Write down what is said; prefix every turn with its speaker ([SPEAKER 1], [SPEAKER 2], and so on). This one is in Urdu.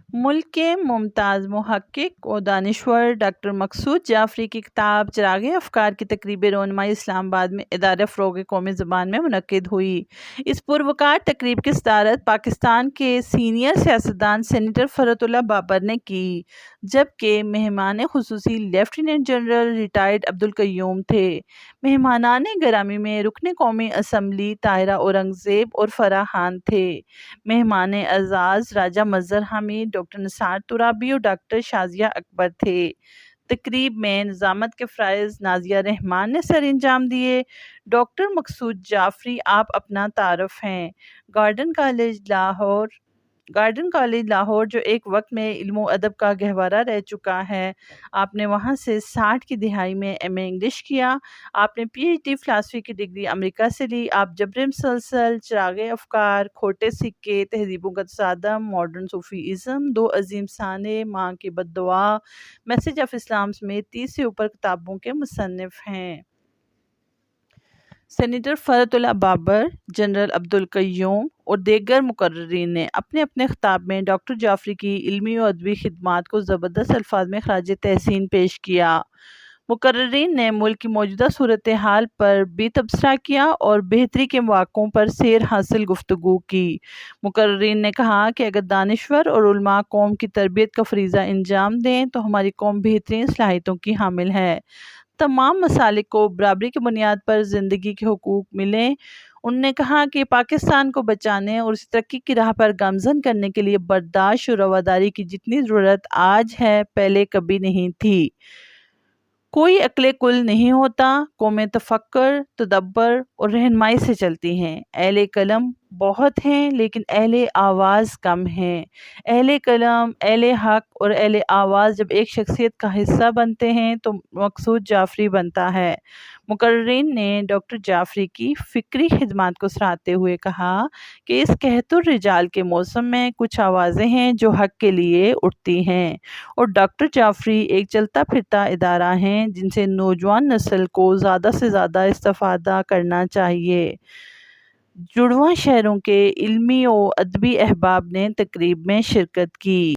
[SPEAKER 1] ملک کے ممتاز محقق و دانشور ڈاکٹر مقصود جعفری کی کتاب چراغ افکار کی تقریب رونمائی اسلام آباد میں ادارہ فروغ قومی زبان میں منعقد ہوئی۔ اس پروقار تقریب کی صدارت پاکستان کے سینئر سیاستدان سینیٹر فرحت اللہ بابر نے کی، جبکہ مہمان خصوصی لیفٹیننٹ جنرل ریٹائرڈ عبدالقیوم تھے۔ مہمانان گرامی میں رکن قومی اسمبلی طاہرہ اورنگزیب اور فرح خان تھے۔ مہمان اعزاز راجہ مظہر حمید، ڈاکٹر نثار ترابی اور ڈاکٹر شازیہ اکبر تھے۔ تقریب میں نظامت کے فرائض نازیہ رحمان نے سر انجام دیے۔ ڈاکٹر مقصود جعفری آپ اپنا تعارف ہیں۔ گارڈن کالج لاہور جو ایک وقت میں علم و ادب کا گہوارہ رہ چکا ہے، آپ نے وہاں سے 60 کی دہائی میں ایم اے انگلش کیا۔ آپ نے پی ایچ ڈی فلاسفی کی ڈگری امریکہ سے لی۔ آپ جبر مسلسل، چراغ افکار، کھوٹے سکے، تہذیبوں کا تصادم، ماڈرن صوفی ازم، دو عظیم سانے، ماں کی بد دعا، میسج آف اسلام سمیت 30 سے اوپر کتابوں کے مصنف ہیں۔ سینیٹر فرحت اللہ بابر، جنرل عبدالقیوم اور دیگر مقررین نے اپنے اپنے خطاب میں ڈاکٹر جعفری کی علمی و ادبی خدمات کو زبردست الفاظ میں خراج تحسین پیش کیا۔ مقررین نے ملک کی موجودہ صورتحال پر بھی تبصرہ کیا اور بہتری کے مواقعوں پر سیر حاصل گفتگو کی۔ مقررین نے کہا کہ اگر دانشور اور علماء قوم کی تربیت کا فریضہ انجام دیں تو ہماری قوم بہترین صلاحیتوں کی حامل ہے۔ تمام مسالک کو برابری کی بنیاد پر زندگی کے حقوق ملیں۔ انہوں نے کہا کہ پاکستان کو بچانے اور اس ترقی کی راہ پر گامزن کرنے کے لیے برداشت اور رواداری کی جتنی ضرورت آج ہے، پہلے کبھی نہیں تھی۔ کوئی عقل کل نہیں ہوتا، قومیں تفکر، تدبر اور رہنمائی سے چلتی ہیں۔ اہل قلم بہت ہیں لیکن اہل آواز کم ہیں۔ اہل قلم، اہل حق اور اہل آواز جب ایک شخصیت کا حصہ بنتے ہیں تو مقصود جعفری بنتا ہے۔ مقررین نے ڈاکٹر جعفری کی فکری خدمات کو سراہتے ہوئے کہا کہ اس قحط الرجال کے موسم میں کچھ آوازیں ہیں جو حق کے لیے اٹھتی ہیں، اور ڈاکٹر جعفری ایک چلتا پھرتا ادارہ ہیں جن سے نوجوان نسل کو زیادہ سے زیادہ استفادہ کرنا چاہیے۔ جڑواں شہروں کے علمی و ادبی احباب نے تقریب میں شرکت کی۔